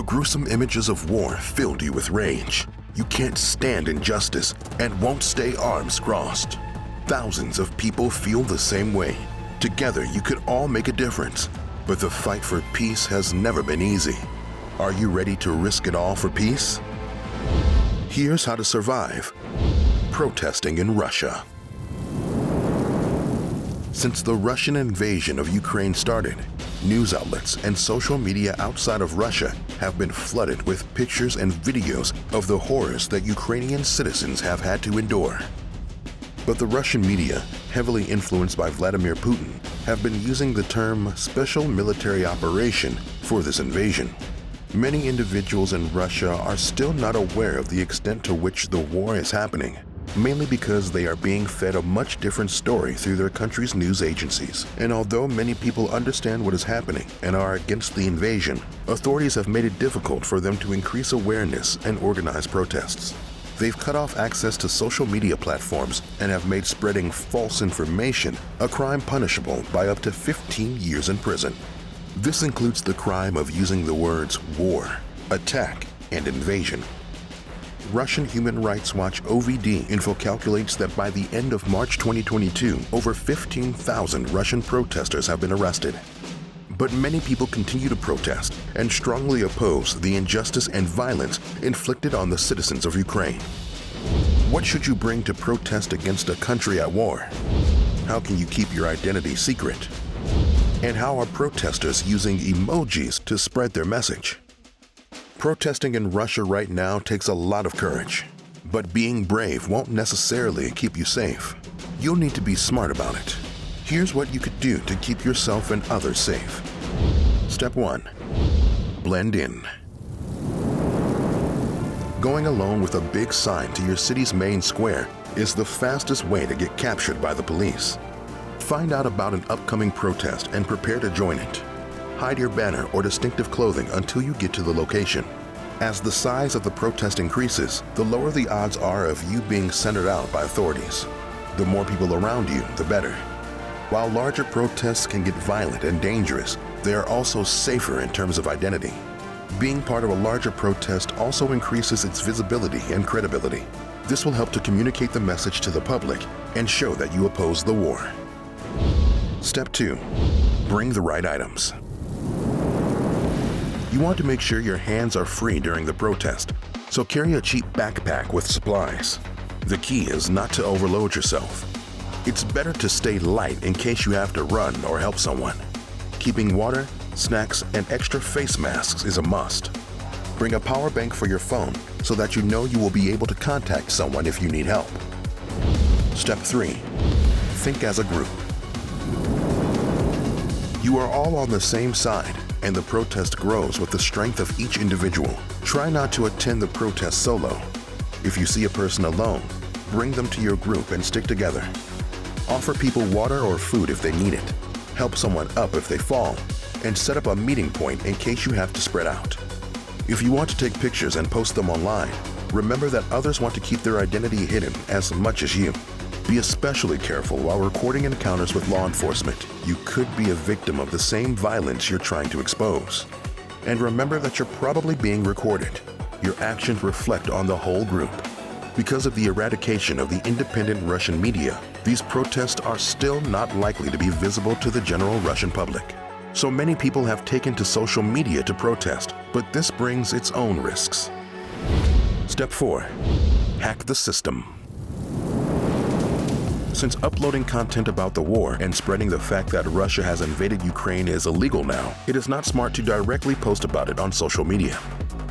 The gruesome images of war filled you with rage. You can't stand injustice and won't stay arms crossed. Thousands of people feel the same way. Together, you could all make a difference. But the fight for peace has never been easy. Are you ready to risk it all for peace? Here's how to survive protesting in Russia. Since the Russian invasion of Ukraine started, news outlets and social media outside of Russia have been flooded with pictures and videos of the horrors that Ukrainian citizens have had to endure. But the Russian media, heavily influenced by Vladimir Putin, have been using the term special military operation for this invasion. Many individuals in Russia are still not aware of the extent to which the war is happening, mainly because they are being fed a much different story through their country's news agencies. And although many people understand what is happening and are against the invasion, authorities have made it difficult for them to increase awareness and organize protests. They've cut off access to social media platforms and have made spreading false information a crime punishable by up to 15 years in prison. This includes the crime of using the words war, attack, and invasion. Russian Human Rights Watch OVD info calculates that by the end of March 2022, over 15,000 Russian protesters have been arrested. But many people continue to protest and strongly oppose the injustice and violence inflicted on the citizens of Ukraine. What should you bring to protest against a country at war? How can you keep your identity secret? And how are protesters using emojis to spread their message? Protesting in Russia right now takes a lot of courage, but being brave won't necessarily keep you safe. You'll need to be smart about it. Here's what you could do to keep yourself and others safe. Step 1. Blend in. Going alone with a big sign to your city's main square is the fastest way to get captured by the police. Find out about an upcoming protest and prepare to join it. Hide your banner or distinctive clothing until you get to the location. As the size of the protest increases, the lower the odds are of you being centered out by authorities. The more people around you, the better. While larger protests can get violent and dangerous, they are also safer in terms of identity. Being part of a larger protest also increases its visibility and credibility. This will help to communicate the message to the public and show that you oppose the war. Step 2. Bring the right items. You want to make sure your hands are free during the protest, so carry a cheap backpack with supplies. The key is not to overload yourself. It's better to stay light in case you have to run or help someone. Keeping water, snacks, and extra face masks is a must. Bring a power bank for your phone so that you know you will be able to contact someone if you need help. Step 3. Think as a group. You are all on the same side, and the protest grows with the strength of each individual. Try not to attend the protest solo. If you see a person alone, bring them to your group and stick together. Offer people water or food if they need it. Help someone up if they fall, and set up a meeting point in case you have to spread out. If you want to take pictures and post them online, remember that others want to keep their identity hidden as much as you. Be especially careful while recording encounters with law enforcement. You could be a victim of the same violence you're trying to expose. And remember that you're probably being recorded. Your actions reflect on the whole group. Because of the eradication of the independent Russian media, these protests are still not likely to be visible to the general Russian public. So many people have taken to social media to protest, but this brings its own risks. Step 4. Hack the system. Since uploading content about the war and spreading the fact that Russia has invaded Ukraine is illegal now, it is not smart to directly post about it on social media.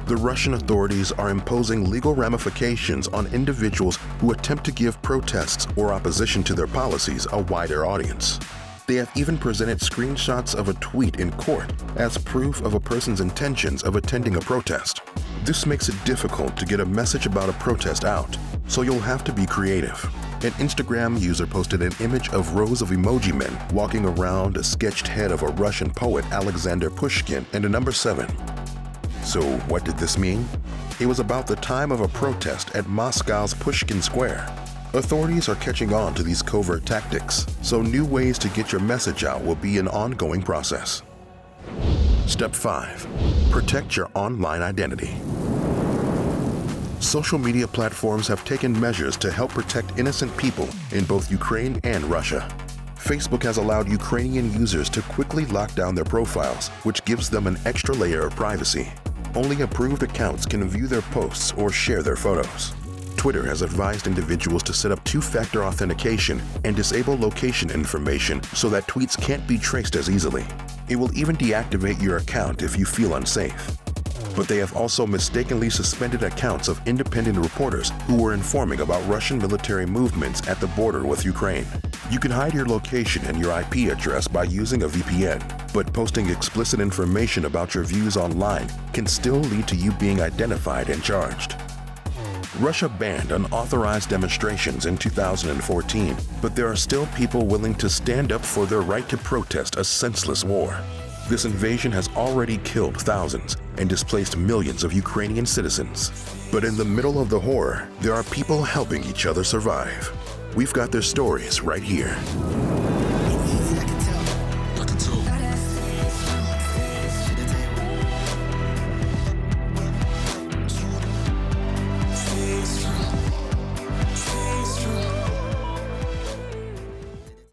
The Russian authorities are imposing legal ramifications on individuals who attempt to give protests or opposition to their policies a wider audience. They have even presented screenshots of a tweet in court as proof of a person's intentions of attending a protest. This makes it difficult to get a message about a protest out, so you'll have to be creative. An Instagram user posted an image of rows of emoji men walking around a sketched head of a Russian poet Alexander Pushkin and a number 7. So what did this mean? It was about the time of a protest at Moscow's Pushkin Square. Authorities are catching on to these covert tactics, so new ways to get your message out will be an ongoing process. Step 5. Protect your online identity. Social media platforms have taken measures to help protect innocent people in both Ukraine and Russia. Facebook has allowed Ukrainian users to quickly lock down their profiles, which gives them an extra layer of privacy. Only approved accounts can view their posts or share their photos. Twitter has advised individuals to set up two-factor authentication and disable location information so that tweets can't be traced as easily. It will even deactivate your account if you feel unsafe. But they have also mistakenly suspended accounts of independent reporters who were informing about Russian military movements at the border with Ukraine. You can hide your location and your IP address by using a VPN, but posting explicit information about your views online can still lead to you being identified and charged. Russia banned unauthorized demonstrations in 2014, but there are still people willing to stand up for their right to protest a senseless war. This invasion has already killed thousands and displaced millions of Ukrainian citizens. But in the middle of the horror, there are people helping each other survive. We've got their stories right here.